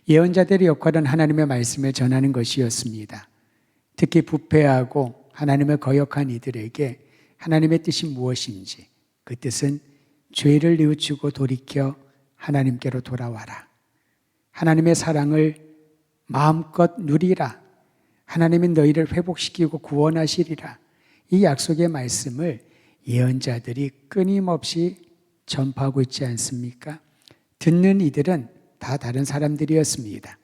예언자들의 역할은 하나님의 말씀을 전하는 것이었습니다. 특히 부패하고 하나님을 거역한 이들에게 하나님의 뜻이 무엇인지, 그 뜻은 죄를 뉘우치고 돌이켜 하나님께로 돌아와라. 하나님의 사랑을 마음껏 누리라. 하나님이 너희를 회복시키고 구원하시리라. 이 약속의 말씀을 예언자들이 끊임없이 전파하고 있지 않습니까? 듣는 이들은 다 다른 사람들이었습니다.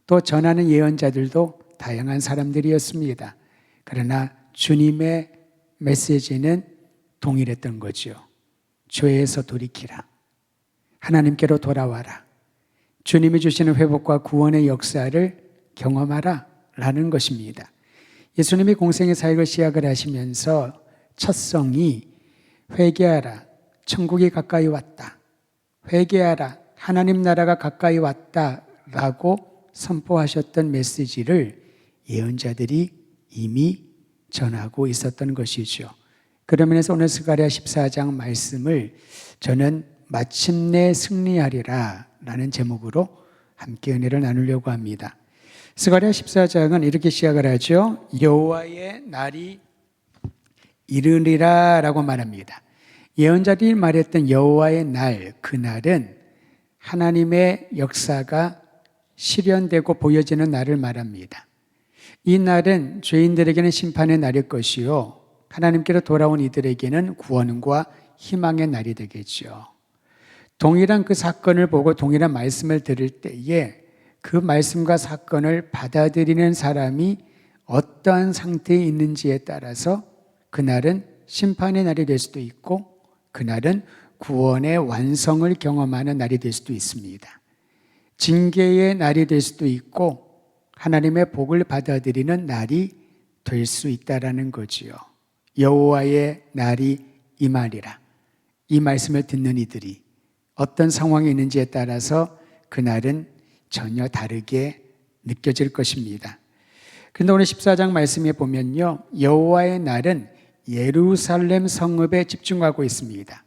또 전하는 예언자들도 다양한 사람들이었습니다. 그러나 주님의 메시지는 동일했던 거죠. 죄에서 돌이키라. 하나님께로 돌아와라. 주님이 주시는 회복과 구원의 역사를 경험하라 라는 것입니다. 예수님이 공생의 사역을 시작을 하시면서 첫 성이 회개하라. 천국이 가까이 왔다. 회개하라. 하나님 나라가 가까이 왔다 라고 선포하셨던 메시지를 예언자들이 이미 전하고 있었던 것이죠. 그런 면에서 오늘 스가랴 14장 말씀을 저는 마침내 승리하리라 라는 제목으로 함께 은혜를 나누려고 합니다. 스가랴 14장은 이렇게 시작을 하죠. 여호와의 날이 이르리라 라고 말합니다. 예언자들이 말했던 여호와의 날, 그날은 하나님의 역사가 실현되고 보여지는 날을 말합니다. 이 날은 죄인들에게는 심판의 날일 것이요, 하나님께로 돌아온 이들에게는 구원과 희망의 날이 되겠죠. 동일한 그 사건을 보고 동일한 말씀을 들을 때에 그 말씀과 사건을 받아들이는 사람이 어떠한 상태에 있는지에 따라서 그날은 심판의 날이 될 수도 있고 그날은 구원의 완성을 경험하는 날이 될 수도 있습니다. 징계의 날이 될 수도 있고 하나님의 복을 받아들이는 날이 될 수 있다라는 거지요. 여호와의 날이 임하리라. 이 말씀을 듣는 이들이 어떤 상황에 있는지에 따라서 그날은 전혀 다르게 느껴질 것입니다. 그런데 오늘 14장 말씀에 보면요, 여호와의 날은 예루살렘 성읍에 집중하고 있습니다.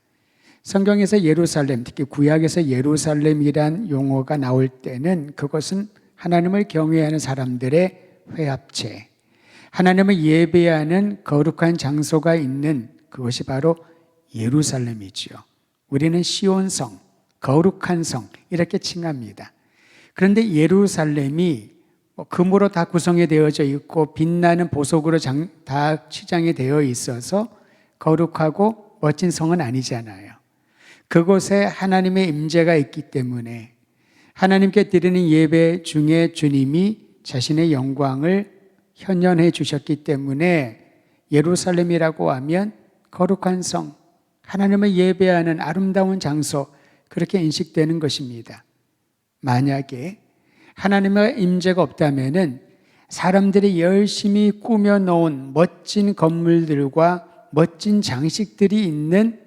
성경에서 예루살렘, 특히 구약에서 예루살렘이란 용어가 나올 때는 그것은 하나님을 경외하는 사람들의 회합체, 하나님을 예배하는 거룩한 장소가 있는 그것이 바로 예루살렘이지요. 우리는 시온성, 거룩한 성 이렇게 칭합니다. 그런데 예루살렘이 금으로 다 구성이 되어져 있고 빛나는 보석으로 다 치장이 되어 있어서 거룩하고 멋진 성은 아니잖아요. 그곳에 하나님의 임재가 있기 때문에 하나님께 드리는 예배 중에 주님이 자신의 영광을 현현해 주셨기 때문에 예루살렘이라고 하면 거룩한 성, 하나님을 예배하는 아름다운 장소, 그렇게 인식되는 것입니다. 만약에 하나님의 임재가 없다면은 사람들이 열심히 꾸며놓은 멋진 건물들과 멋진 장식들이 있는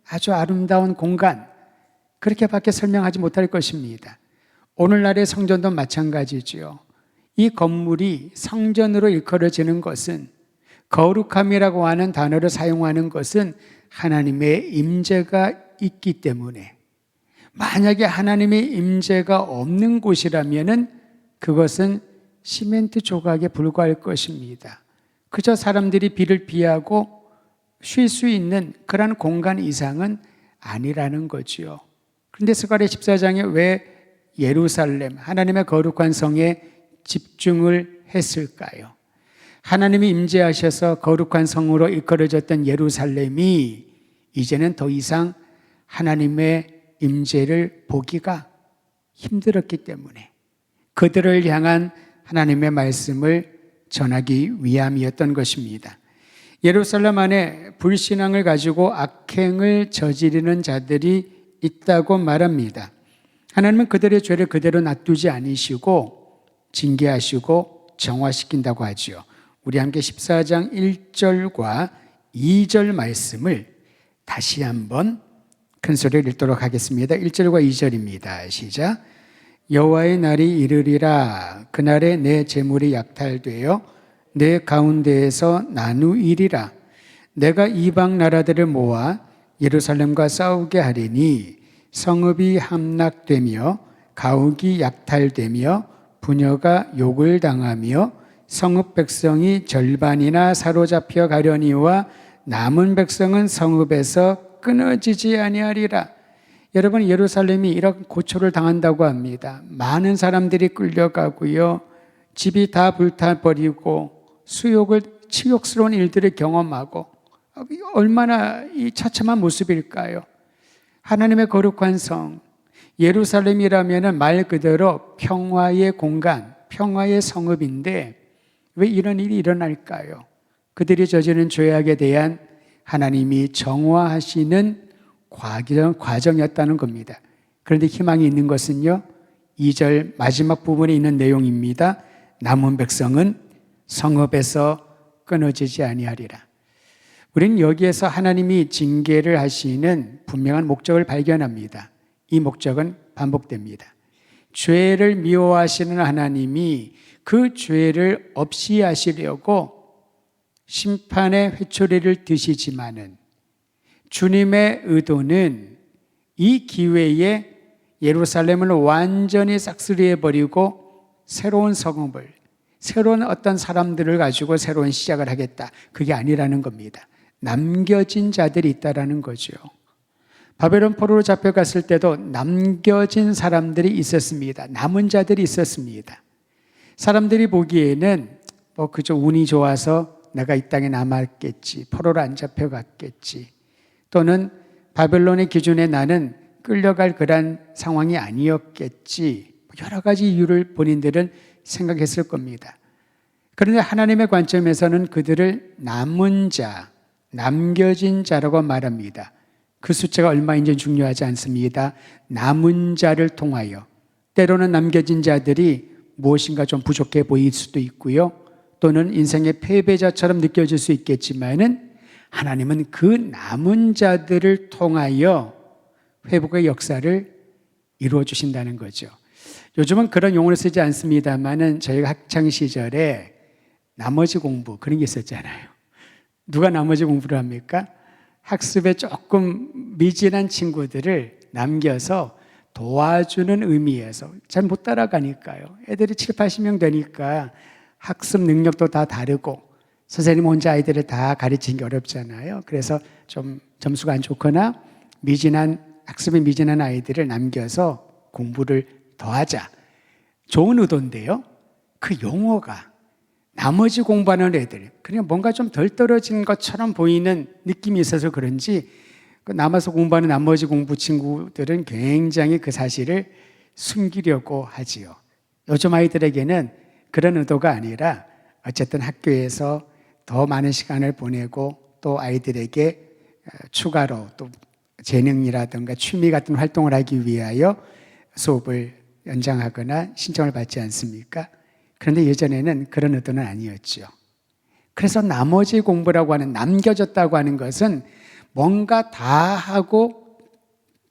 아주 아름다운 공간, 그렇게밖에 설명하지 못할 것입니다. 오늘날의 성전도 마찬가지죠. 이 건물이 성전으로 일컬어지는 것은, 거룩함이라고 하는 단어를 사용하는 것은 하나님의 임재가 있기 때문에, 만약에 하나님의 임재가 없는 곳이라면은 그것은 시멘트 조각에 불과할 것입니다. 그저 사람들이 비를 피하고 쉴 수 있는 그런 공간 이상은 아니라는 거지요. 그런데 스가랴 14장에 왜 예루살렘, 하나님의 거룩한 성에 집중을 했을까요? 하나님이 임재하셔서 거룩한 성으로 일컬어졌던 예루살렘이 이제는 더 이상 하나님의 임재를 보기가 힘들었기 때문에 그들을 향한 하나님의 말씀을 전하기 위함이었던 것입니다. 예루살렘 안에 불신앙을 가지고 악행을 저지르는 자들이 있다고 말합니다. 하나님은 그들의 죄를 그대로 놔두지 않으시고 징계하시고 정화시킨다고 하지요. 우리 함께 14장 1절과 2절 말씀을 다시 한번 큰 소리를 읽도록 하겠습니다. 1절과 2절입니다. 시작. 여호와의 날이 이르리라. 그날에 내 재물이 약탈되어 내 가운데에서 나누이리라. 내가 이방 나라들을 모아 예루살렘과 싸우게 하리니 성읍이 함락되며 가옥이 약탈되며 부녀가 욕을 당하며 성읍 백성이 절반이나 사로잡혀 가려니와 남은 백성은 성읍에서 끊어지지 아니하리라. 여러분, 예루살렘이 이런 고초를 당한다고 합니다. 많은 사람들이 끌려가고요, 집이 다 불타버리고 수욕을 치욕스러운 일들을 경험하고, 얼마나 이 처참한 모습일까요? 하나님의 거룩한 성 예루살렘이라면 말 그대로 평화의 공간, 평화의 성읍인데 왜 이런 일이 일어날까요? 그들이 저지른 죄악에 대한 하나님이 정화하시는 과정이었다는 겁니다. 그런데 희망이 있는 것은요, 2절 마지막 부분에 있는 내용입니다. 남은 백성은 성읍에서 끊어지지 아니하리라. 우리는 여기에서 하나님이 징계를 하시는 분명한 목적을 발견합니다. 이 목적은 반복됩니다. 죄를 미워하시는 하나님이 그 죄를 없이 하시려고 심판의 회초리를 드시지만은 주님의 의도는 이 기회에 예루살렘을 완전히 싹쓸이해버리고 새로운 성읍을, 새로운 어떤 사람들을 가지고 새로운 시작을 하겠다. 그게 아니라는 겁니다. 남겨진 자들이 있다라는 거죠. 바벨론 포로로 잡혀갔을 때도 남겨진 사람들이 있었습니다. 남은 자들이 있었습니다. 사람들이 보기에는 그저 운이 좋아서 내가 이 땅에 남았겠지, 포로로 안 잡혀갔겠지, 또는 바벨론의 기준에 나는 끌려갈 그런 상황이 아니었겠지, 여러 가지 이유를 본인들은 생각했을 겁니다. 그런데 하나님의 관점에서는 그들을 남은 자, 남겨진 자라고 말합니다. 그 숫자가 얼마인지 중요하지 않습니다. 남은 자를 통하여, 때로는 남겨진 자들이 무엇인가 좀 부족해 보일 수도 있고요, 또는 인생의 패배자처럼 느껴질 수 있겠지만은 하나님은 그 남은 자들을 통하여 회복의 역사를 이루어 주신다는 거죠. 요즘은 그런 용어를 쓰지 않습니다만은 저희가 학창 시절에 나머지 공부 그런 게 있었잖아요. 누가 나머지 공부를 합니까? 학습에 조금 미진한 친구들을 남겨서 도와주는 의미에서 잘 못 따라가니까요. 애들이 7, 80명 되니까 학습 능력도 다 다르고 선생님 혼자 아이들을 다 가르치는 게 어렵잖아요. 그래서 좀 점수가 안 좋거나 학습이 미진한 아이들을 남겨서 공부를 더 하자. 좋은 의도인데요, 그 용어가 나머지 공부하는 애들, 그냥 뭔가 좀 덜 떨어진 것처럼 보이는 느낌이 있어서 그런지 남아서 공부하는 나머지 공부 친구들은 굉장히 그 사실을 숨기려고 하지요. 요즘 아이들에게는 그런 의도가 아니라 어쨌든 학교에서 더 많은 시간을 보내고 또 아이들에게 추가로 또 재능이라든가 취미 같은 활동을 하기 위하여 수업을 연장하거나 신청을 받지 않습니까? 그런데 예전에는 그런 의도는 아니었죠. 그래서 나머지 공부라고 하는, 남겨졌다고 하는 것은 뭔가 다 하고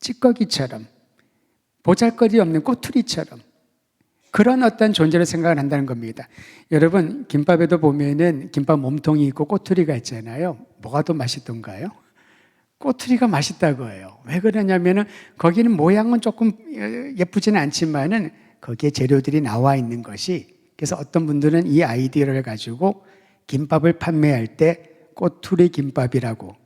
찌꺼기처럼, 보잘것이 없는 꼬투리처럼 그런 어떤 존재를 생각을 한다는 겁니다. 여러분, 김밥에도 보면은 김밥 몸통이 있고 꼬투리가 있잖아요. 뭐가 더 맛있던가요? 꼬투리가 맛있다고 해요. 왜 그러냐면은 거기는 모양은 조금 예쁘지는 않지만은 거기에 재료들이 나와 있는 것이, 그래서 어떤 분들은 이 아이디어를 가지고 김밥을 판매할 때 꼬투리 김밥이라고,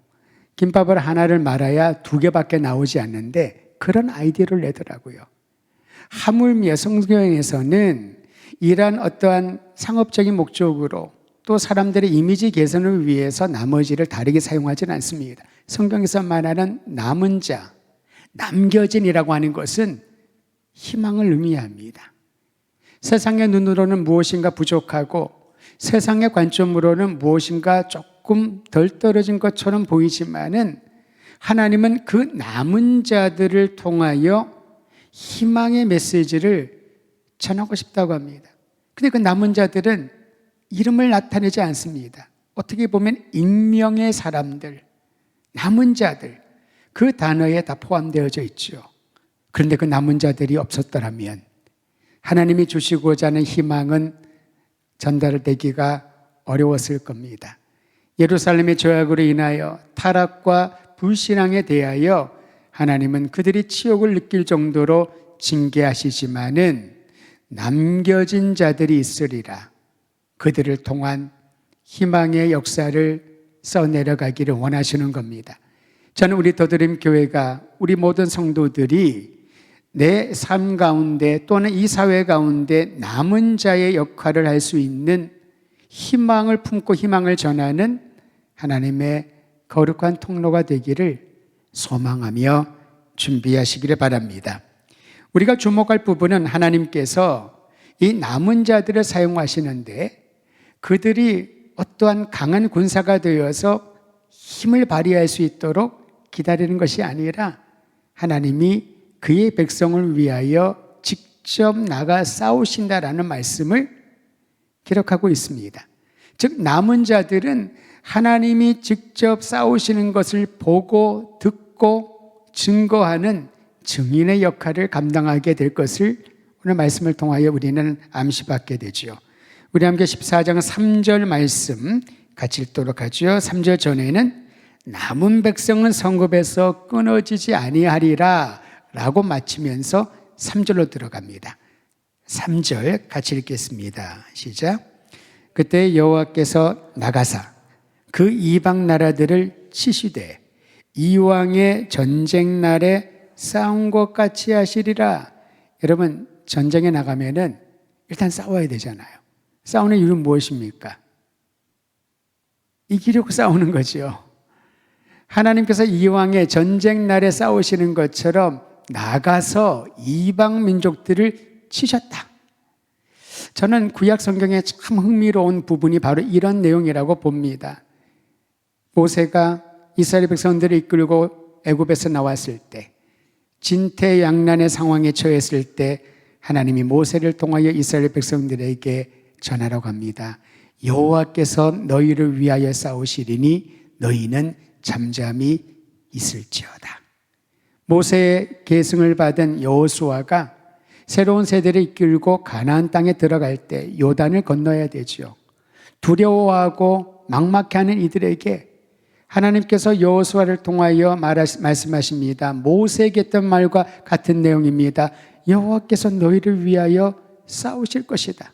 김밥을 하나를 말아야 2개밖에 나오지 않는데 그런 아이디어를 내더라고요. 하물며 성경에서는 이러한 어떠한 상업적인 목적으로 또 사람들의 이미지 개선을 위해서 나머지를 다르게 사용하지는 않습니다. 성경에서 말하는 남은 자, 남겨진이라고 하는 것은 희망을 의미합니다. 세상의 눈으로는 무엇인가 부족하고 세상의 관점으로는 무엇인가 조금 덜 떨어진 것처럼 보이지만은 하나님은 그 남은 자들을 통하여 희망의 메시지를 전하고 싶다고 합니다. 근데 그 남은 자들은 이름을 나타내지 않습니다. 어떻게 보면 익명의 사람들, 남은 자들, 그 단어에 다 포함되어져 있죠. 그런데 그 남은 자들이 없었더라면 하나님이 주시고자 하는 희망은 전달되기가 어려웠을 겁니다. 예루살렘의 죄악으로 인하여 타락과 불신앙에 대하여 하나님은 그들이 치욕을 느낄 정도로 징계하시지만은 남겨진 자들이 있으리라. 그들을 통한 희망의 역사를 써내려가기를 원하시는 겁니다. 저는 우리 더드림 교회가 우리 모든 성도들이 내 삶 가운데 또는 이 사회 가운데 남은 자의 역할을 할 수 있는 희망을 품고 희망을 전하는 하나님의 거룩한 통로가 되기를 소망하며 준비하시기를 바랍니다. 우리가 주목할 부분은 하나님께서 이 남은 자들을 사용하시는데 그들이 어떠한 강한 군사가 되어서 힘을 발휘할 수 있도록 기다리는 것이 아니라 하나님이 그의 백성을 위하여 직접 나가 싸우신다라는 말씀을 기록하고 있습니다. 즉 남은 자들은 하나님이 직접 싸우시는 것을 보고 듣고 증거하는 증인의 역할을 감당하게 될 것을 오늘 말씀을 통하여 우리는 암시받게 되죠. 우리 함께 14장 3절 말씀 같이 읽도록 하죠. 3절 전에는 남은 백성은 성읍에서 끊어지지 아니하리라 라고 마치면서 3절로 들어갑니다. 3절 같이 읽겠습니다. 시작. 그때 여호와께서 나가사 그 이방 나라들을 치시되 이왕의 전쟁 날에 싸운 것 같이 하시리라. 여러분 전쟁에 나가면은 일단 싸워야 되잖아요. 싸우는 이유는 무엇입니까? 이기려고 싸우는 거죠. 하나님께서 이왕의 전쟁 날에 싸우시는 것처럼 나가서 이방 민족들을 치셨다. 저는 구약 성경에 참 흥미로운 부분이 바로 이런 내용이라고 봅니다. 모세가 이스라엘 백성들을 이끌고 애굽에서 나왔을 때 진퇴양난의 상황에 처했을 때 하나님이 모세를 통하여 이스라엘 백성들에게 전하라고 합니다. 여호와께서 너희를 위하여 싸우시리니 너희는 잠잠히 있을지어다. 모세의 계승을 받은 여호수아가 새로운 세대를 이끌고 가나안 땅에 들어갈 때 요단을 건너야 되죠. 두려워하고 막막해하는 이들에게 하나님께서 여호수아를 통하여 말씀하십니다. 모세에게 했던 말과 같은 내용입니다. 여호와께서 너희를 위하여 싸우실 것이다.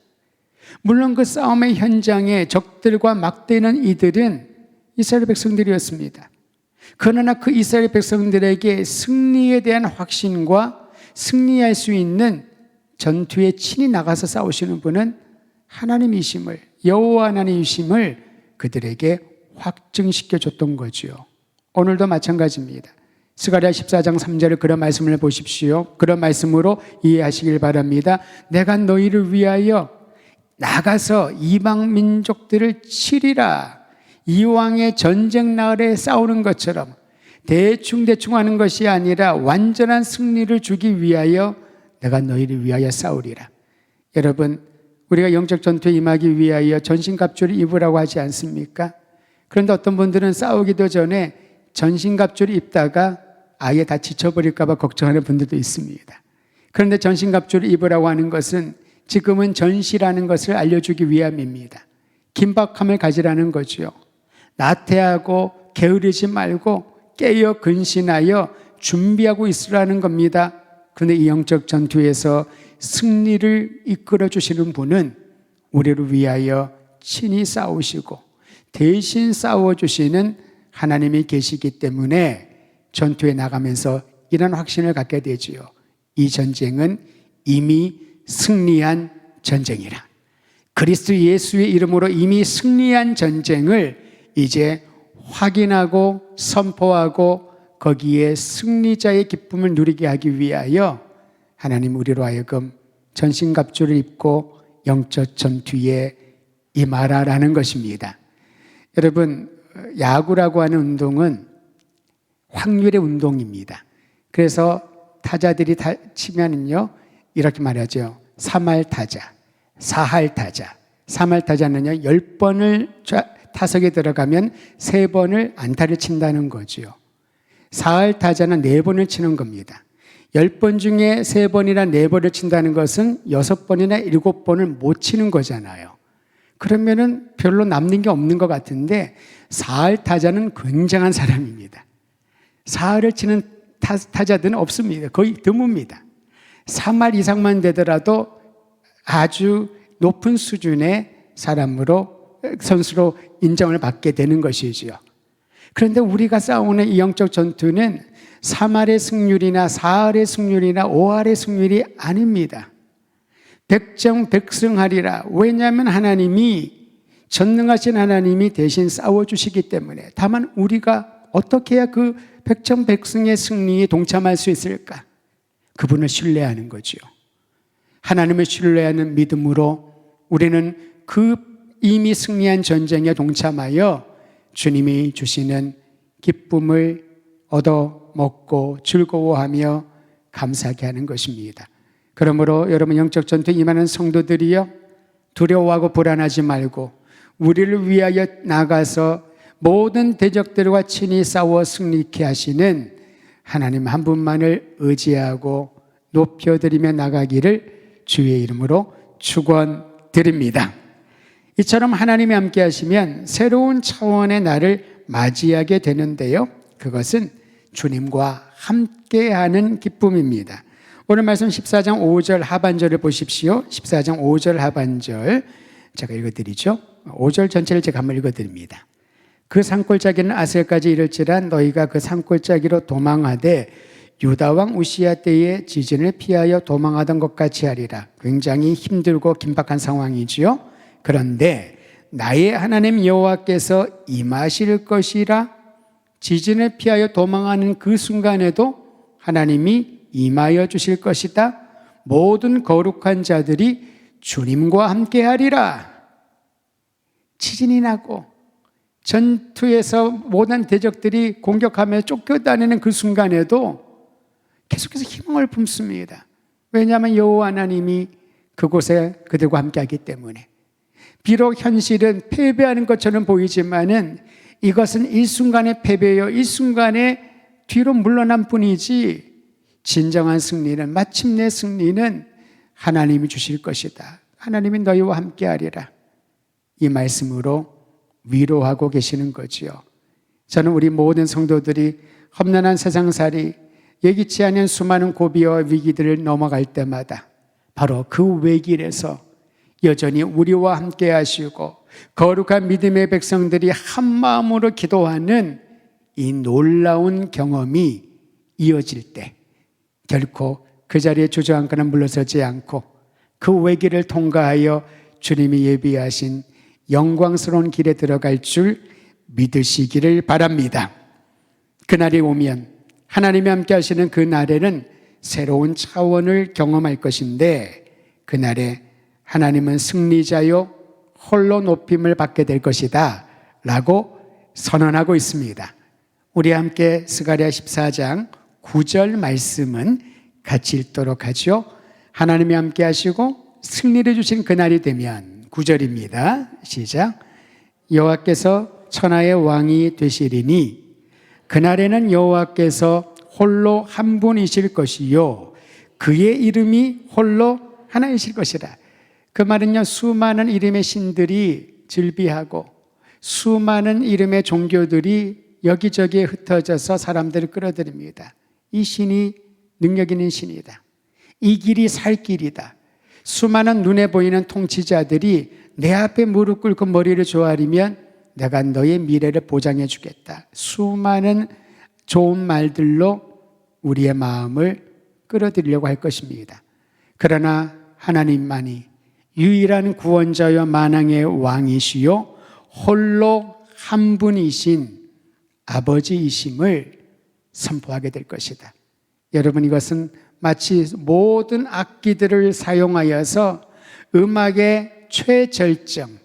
물론 그 싸움의 현장에 적들과 맞대는 이들은 이스라엘 백성들이었습니다. 그러나 그 이스라엘 백성들에게 승리에 대한 확신과 승리할 수 있는 전투에 친히 나가서 싸우시는 분은 하나님이심을, 여호와 하나님이심을 그들에게 확증시켜 줬던 거죠. 오늘도 마찬가지입니다. 스가랴 14장 3절에 그런 말씀을 보십시오. 그런 말씀으로 이해하시길 바랍니다. 내가 너희를 위하여 나가서 이방 민족들을 치리라. 이왕의 전쟁 날에 싸우는 것처럼 대충 하는 것이 아니라 완전한 승리를 주기 위하여 내가 너희를 위하여 싸우리라. 여러분, 우리가 영적 전투에 임하기 위하여 전신갑주를 입으라고 하지 않습니까? 그런데 어떤 분들은 싸우기도 전에 전신갑주를 입다가 아예 다 지쳐버릴까 봐 걱정하는 분들도 있습니다. 그런데 전신갑주를 입으라고 하는 것은 지금은 전시라는 것을 알려주기 위함입니다. 긴박함을 가지라는 거죠. 나태하고 게으르지 말고 깨어 근신하여 준비하고 있으라는 겁니다. 그런데 이 영적 전투에서 승리를 이끌어 주시는 분은 우리를 위하여 친히 싸우시고 대신 싸워주시는 하나님이 계시기 때문에 전투에 나가면서 이런 확신을 갖게 되지요. 이 전쟁은 이미 승리한 전쟁이라. 그리스도 예수의 이름으로 이미 승리한 전쟁을 이제 확인하고 선포하고 거기에 승리자의 기쁨을 누리게 하기 위하여 하나님 우리로 하여금 전신갑주를 입고 영적 전투에 임하라라는 것입니다. 여러분, 야구라고 하는 운동은 확률의 운동입니다. 그래서 타자들이 치면은요 이렇게 말하죠. 3할 타자, 4할 타자. 3할 타자는요 10번을 타석에 들어가면 3번을 안타를 친다는 거죠. 4할 타자는 4번을 치는 겁니다. 10번 중에 3번이나 4번을 친다는 것은 6번이나 7번을 못 치는 거잖아요. 그러면은 별로 남는 게 없는 것 같은데 4할 타자는 굉장한 사람입니다. 4할을 치는 타자들은 없습니다. 거의 드뭅니다. 3할 이상만 되더라도 아주 높은 수준의 선수로 인정을 받게 되는 것이지요. 그런데 우리가 싸우는 이 영적 전투는 3할의 승률이나 4할의 승률이나 5할의 승률이 아닙니다. 백정백승하리라. 왜냐하면 하나님이, 전능하신 하나님이 대신 싸워주시기 때문에. 다만 우리가 어떻게 해야 그 백정백승의 승리에 동참할 수 있을까? 그분을 신뢰하는 거지요. 하나님을 신뢰하는 믿음으로 우리는 그 이미 승리한 전쟁에 동참하여 주님이 주시는 기쁨을 얻어먹고 즐거워하며 감사하게 하는 것입니다. 그러므로 여러분, 영적 전투에 임하는 성도들이요, 두려워하고 불안하지 말고 우리를 위하여 나가서 모든 대적들과 친히 싸워 승리케 하시는 하나님 한 분만을 의지하고 높여드리며 나가기를 주의 이름으로 축원드립니다. 이처럼 하나님이 함께 하시면 새로운 차원의 날을 맞이하게 되는데요, 그것은 주님과 함께하는 기쁨입니다. 오늘 말씀 14장 5절 하반절을 보십시오. 14장 5절 하반절 제가 읽어드리죠. 5절 전체를 제가 한번 읽어드립니다. 그 산골짜기는 아셀까지 이를지라 너희가 그 산골짜기로 도망하되 유다왕 우시야 때에 지진을 피하여 도망하던 것 같이 하리라. 굉장히 힘들고 긴박한 상황이지요. 그런데 나의 하나님 여호와께서 임하실 것이라. 지진을 피하여 도망하는 그 순간에도 하나님이 임하여 주실 것이다. 모든 거룩한 자들이 주님과 함께 하리라. 지진이 나고 전투에서 모든 대적들이 공격하며 쫓겨다니는 그 순간에도 계속해서 희망을 품습니다. 왜냐하면 여호와 하나님이 그곳에 그들과 함께하기 때문에. 비록 현실은 패배하는 것처럼 보이지만은 이것은 일순간의 패배요, 일순간에 뒤로 물러난 뿐이지 진정한 승리는, 마침내 승리는 하나님이 주실 것이다. 하나님이 너희와 함께하리라. 이 말씀으로 위로하고 계시는 거지요. 저는 우리 모든 성도들이 험난한 세상살이, 예기치 않은 수많은 고비와 위기들을 넘어갈 때마다 바로 그 외길에서 여전히 우리와 함께 하시고 거룩한 믿음의 백성들이 한 마음으로 기도하는 이 놀라운 경험이 이어질 때 결코 그 자리에 주저앉거나 물러서지 않고 그 외길을 통과하여 주님이 예비하신 영광스러운 길에 들어갈 줄 믿으시기를 바랍니다. 그날이 오면, 하나님이 함께 하시는 그 날에는 새로운 차원을 경험할 것인데, 그날에 하나님은 승리자요 홀로 높임을 받게 될 것이다 라고 선언하고 있습니다. 우리 함께 스가랴 14장 9절 말씀은 같이 읽도록 하죠. 하나님이 함께 하시고 승리를 주신 그날이 되면, 9절입니다. 시작. 여호와께서 천하의 왕이 되시리니 그날에는 여호와께서 홀로 한 분이실 것이요 그의 이름이 홀로 하나이실 것이라. 그 말은요, 수많은 이름의 신들이 즐비하고 수많은 이름의 종교들이 여기저기에 흩어져서 사람들을 끌어들입니다. 이 신이 능력 있는 신이다. 이 길이 살 길이다. 수많은 눈에 보이는 통치자들이 내 앞에 무릎 꿇고 머리를 조아리면 내가 너의 미래를 보장해 주겠다. 수많은 좋은 말들로 우리의 마음을 끌어들이려고 할 것입니다. 그러나 하나님만이 유일한 구원자여 만왕의 왕이시요 홀로 한 분이신 아버지이심을 선포하게 될 것이다. 여러분, 이것은 마치 모든 악기들을 사용하여서 음악의 최절정,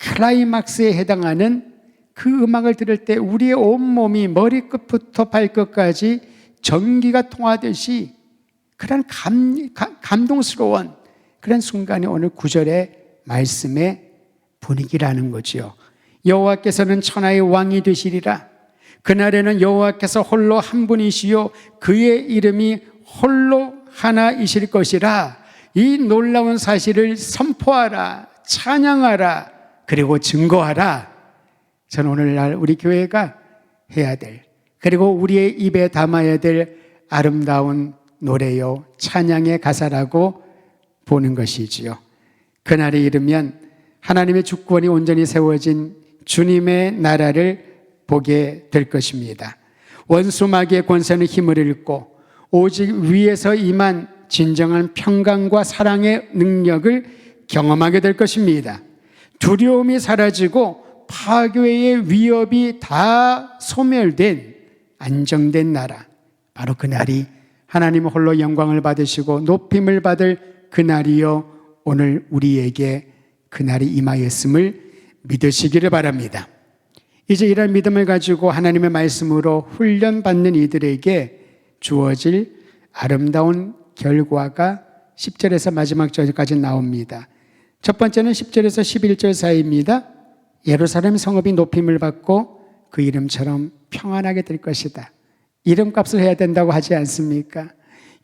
클라이막스에 해당하는 그 음악을 들을 때 우리의 온몸이 머리끝부터 발끝까지 전기가 통하듯이 그런 감동스러운 그런 순간이 오늘 9절의 말씀의 분위기라는 거지요. 여호와께서는 천하의 왕이 되시리라. 그날에는 여호와께서 홀로 한 분이시요 그의 이름이 홀로 하나이실 것이라. 이 놀라운 사실을 선포하라, 찬양하라, 그리고 증거하라. 저는 오늘날 우리 교회가 해야 될, 그리고 우리의 입에 담아야 될 아름다운 노래요, 찬양의 가사라고 보는 것이지요. 그날이 이르면 하나님의 주권이 온전히 세워진 주님의 나라를 보게 될 것입니다. 원수 마귀의 권세는 힘을 잃고 오직 위에서 임한 진정한 평강과 사랑의 능력을 경험하게 될 것입니다. 두려움이 사라지고 파괴의 위협이 다 소멸된 안정된 나라, 바로 그날이 하나님 홀로 영광을 받으시고 높임을 받을 그날이요, 오늘 우리에게 그날이 임하였음을 믿으시기를 바랍니다. 이제 이런 믿음을 가지고 하나님의 말씀으로 훈련받는 이들에게 주어질 아름다운 결과가 10절에서 마지막 절까지 나옵니다. 첫 번째는 10절에서 11절 사이입니다. 예루살렘 성읍이 높임을 받고 그 이름처럼 평안하게 될 것이다. 이름값을 해야 된다고 하지 않습니까?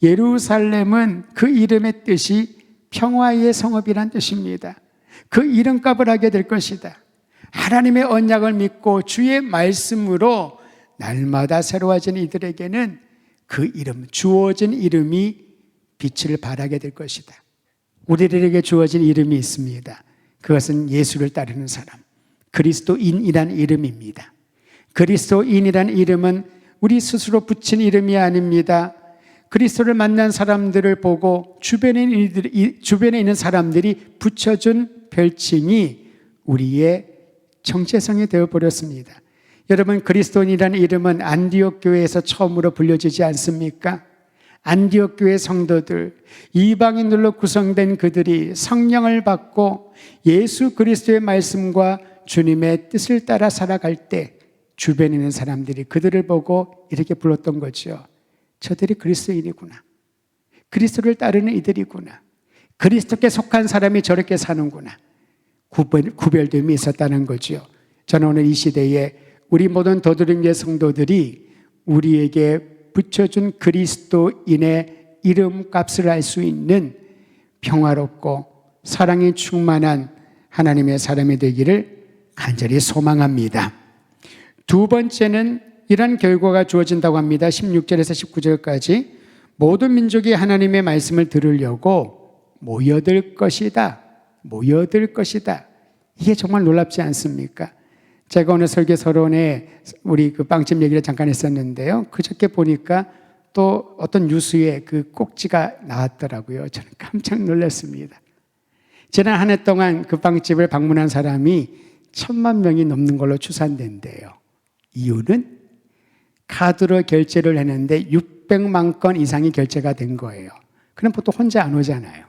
예루살렘은 그 이름의 뜻이 평화의 성읍이란 뜻입니다. 그 이름값을 하게 될 것이다. 하나님의 언약을 믿고 주의 말씀으로 날마다 새로워진 이들에게는 그 이름, 주어진 이름이 빛을 발하게 될 것이다. 우리들에게 주어진 이름이 있습니다. 그것은 예수를 따르는 사람, 그리스도인이란 이름입니다. 그리스도인이란 이름은 우리 스스로 붙인 이름이 아닙니다. 그리스도를 만난 사람들을 보고 주변에 있는 사람들이 붙여준 별칭이 우리의 정체성이 되어버렸습니다. 여러분, 그리스도인이라는 이름은 안디옥 교회에서 처음으로 불려지지 않습니까? 안디옥 교회 성도들, 이방인들로 구성된 그들이 성령을 받고 예수 그리스도의 말씀과 주님의 뜻을 따라 살아갈 때 주변에 있는 사람들이 그들을 보고 이렇게 불렀던 거죠. 저들이 그리스도인이구나. 그리스도를 따르는 이들이구나. 그리스도께 속한 사람이 저렇게 사는구나. 구별됨이 있었다는 거죠. 저는 오늘 이 시대에 우리 모든 더드림의 성도들이 우리에게 붙여준 그리스도인의 이름값을 알 수 있는 평화롭고 사랑이 충만한 하나님의 사람이 되기를 간절히 소망합니다. 두 번째는 이런 결과가 주어진다고 합니다. 16절에서 19절까지 모든 민족이 하나님의 말씀을 들으려고 모여들 것이다. 모여들 것이다. 이게 정말 놀랍지 않습니까? 제가 오늘 설교서론에 우리 그 빵집 얘기를 잠깐 했었는데요. 그저께 보니까 또 어떤 뉴스에 그 꼭지가 나왔더라고요. 저는 깜짝 놀랐습니다. 지난 한 해 동안 그 빵집을 방문한 사람이 1,000만 명이 넘는 걸로 추산된대요. 이유는 카드로 결제를 했는데 600만 건 이상이 결제가 된 거예요. 그럼 보통 혼자 안 오잖아요.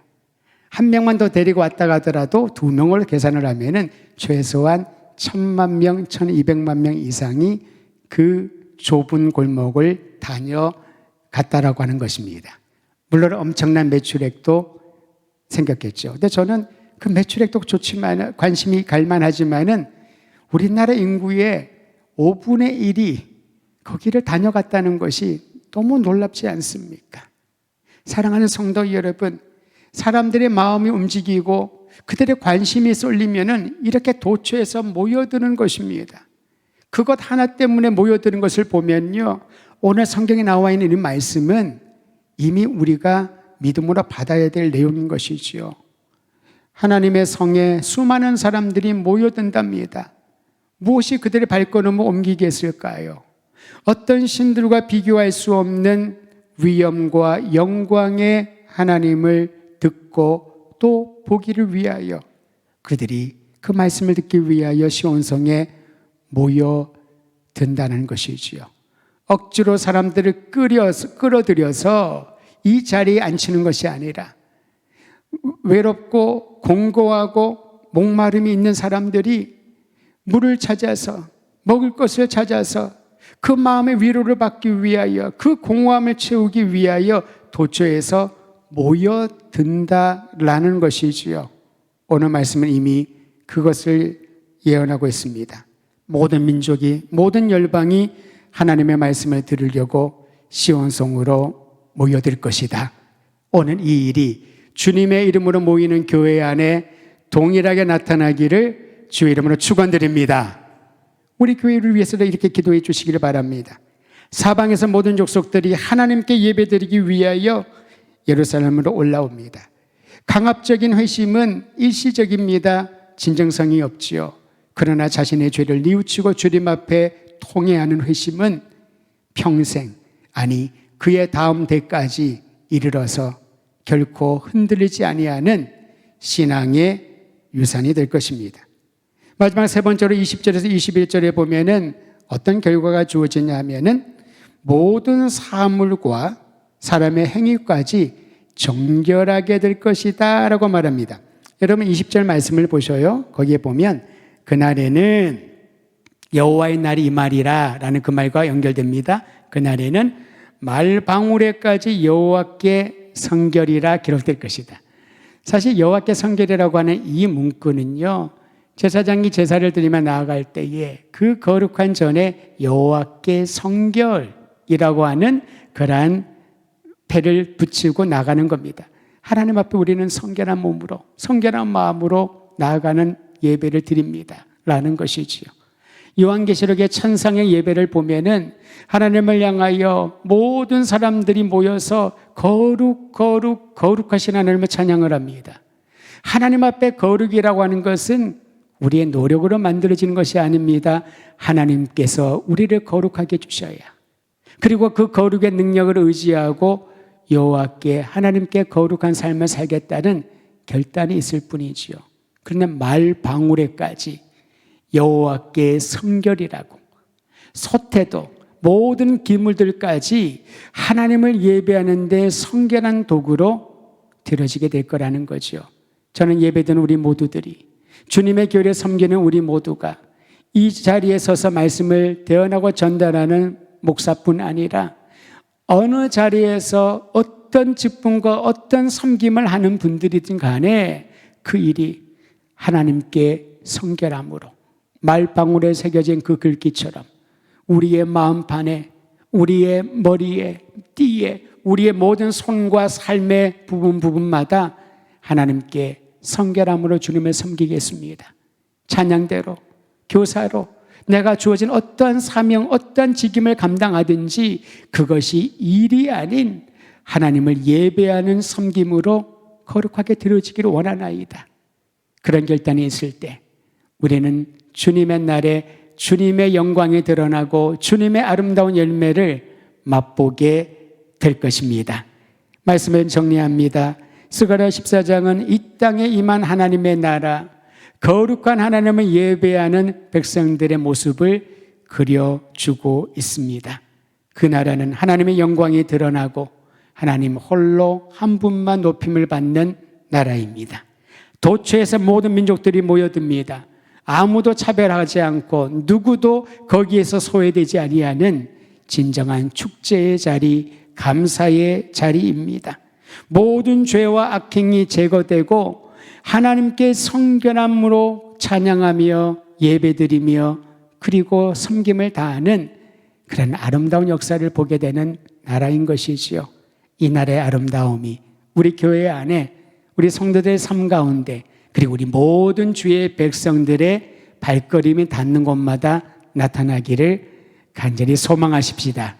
한 명만 더 데리고 왔다 가더라도 2명을 계산을 하면은 최소한 1,000만 명, 1,200만 명 이상이 그 좁은 골목을 다녀갔다라고 하는 것입니다. 물론 엄청난 매출액도 생겼겠죠. 근데 저는 그 매출액도 좋지만 관심이 갈만하지만은 우리나라 인구의 5분의 1이 거기를 다녀갔다는 것이 너무 놀랍지 않습니까? 사랑하는 성도 여러분, 사람들의 마음이 움직이고 그들의 관심이 쏠리면은 이렇게 도처에서 모여드는 것입니다. 그것 하나 때문에 모여드는 것을 보면요, 오늘 성경에 나와 있는 이 말씀은 이미 우리가 믿음으로 받아야 될 내용인 것이지요. 하나님의 성에 수많은 사람들이 모여든답니다. 무엇이 그들의 발걸음을 옮기게 했을까요? 어떤 신들과 비교할 수 없는 위엄과 영광의 하나님을 듣고 또 보기를 위하여 그들이 그 말씀을 듣기 위하여 시온성에 모여든다는 것이지요. 억지로 사람들을 끌어들여서 이 자리에 앉히는 것이 아니라 외롭고 공고하고 목마름이 있는 사람들이 물을 찾아서 먹을 것을 찾아서 그 마음의 위로를 받기 위하여 그 공허함을 채우기 위하여 도처에서 모여든다라는 것이지요. 오늘 말씀은 이미 그것을 예언하고 있습니다. 모든 민족이, 모든 열방이 하나님의 말씀을 들으려고 시온성으로 모여들 것이다. 오늘 이 일이 주님의 이름으로 모이는 교회 안에 동일하게 나타나기를 주의 이름으로 축원드립니다. 우리 교회를 위해서도 이렇게 기도해 주시기를 바랍니다. 사방에서 모든 족속들이 하나님께 예배드리기 위하여 예루살렘으로 올라옵니다. 강압적인 회심은 일시적입니다. 진정성이 없지요. 그러나 자신의 죄를 뉘우치고 주님 앞에 통회하는 회심은 평생, 아니 그의 다음 대까지 이르러서 결코 흔들리지 아니하는 신앙의 유산이 될 것입니다. 마지막 세 번째로 20절에서 21절에 보면은 어떤 결과가 주어지냐 하면은 모든 사물과 사람의 행위까지 정결하게 될 것이다 라고 말합니다. 여러분 20절 말씀을 보셔요. 거기에 보면 그날에는 여호와의 날이 이 말이라 라는 그 말과 연결됩니다. 그날에는 말방울에까지 여호와께 성결이라 기록될 것이다. 사실 여호와께 성결이라고 하는 이 문구는요, 제사장이 제사를 드리며 나아갈 때에 그 거룩한 전에 여호와께 성결이라고 하는 그러한 패를 붙이고 나가는 겁니다. 하나님 앞에 우리는 성결한 몸으로, 성결한 마음으로 나아가는 예배를 드립니다 라는 것이지요. 요한계시록의 천상의 예배를 보면은 하나님을 향하여 모든 사람들이 모여서 거룩하신 하나님을 찬양을 합니다. 하나님 앞에 거룩이라고 하는 것은 우리의 노력으로 만들어지는 것이 아닙니다. 하나님께서 우리를 거룩하게 해주셔야, 그리고 그 거룩의 능력을 의지하고 여호와께 하나님께 거룩한 삶을 살겠다는 결단이 있을 뿐이지요. 그러나 말방울에까지 여호와께 성결이라고, 소태도 모든 기물들까지 하나님을 예배하는 데 성결한 도구로 들어지게 될 거라는 거죠. 저는 예배드리는 우리 모두들이, 주님의 교회에 섬기는 우리 모두가 이 자리에 서서 말씀을 대언하고 전달하는 목사뿐 아니라 어느 자리에서 어떤 직분과 어떤 섬김을 하는 분들이든 간에 그 일이 하나님께 성결함으로 말방울에 새겨진 그 글귀처럼 우리의 마음판에, 우리의 머리에, 띠에, 우리의 모든 손과 삶의 부분마다 하나님께 성결함으로 주님을 섬기겠습니다. 찬양대로, 교사로 내가 주어진 어떠한 사명, 어떠한 직임을 감당하든지 그것이 일이 아닌 하나님을 예배하는 섬김으로 거룩하게 드려지기를 원하나이다. 그런 결단이 있을 때 우리는 주님의 날에 주님의 영광이 드러나고 주님의 아름다운 열매를 맛보게 될 것입니다. 말씀을 정리합니다. 스가랴 14장은 이 땅에 임한 하나님의 나라, 거룩한 하나님을 예배하는 백성들의 모습을 그려주고 있습니다. 그 나라는 하나님의 영광이 드러나고 하나님 홀로 한 분만 높임을 받는 나라입니다. 도처에서 모든 민족들이 모여듭니다. 아무도 차별하지 않고 누구도 거기에서 소외되지 아니하는 진정한 축제의 자리, 감사의 자리입니다. 모든 죄와 악행이 제거되고 하나님께 성결함으로 찬양하며 예배드리며 그리고 섬김을 다하는 그런 아름다운 역사를 보게 되는 나라인 것이지요. 이 나라의 아름다움이 우리 교회 안에, 우리 성도들의 삶 가운데, 그리고 우리 모든 주의 백성들의 발걸음이 닿는 곳마다 나타나기를 간절히 소망하십시다.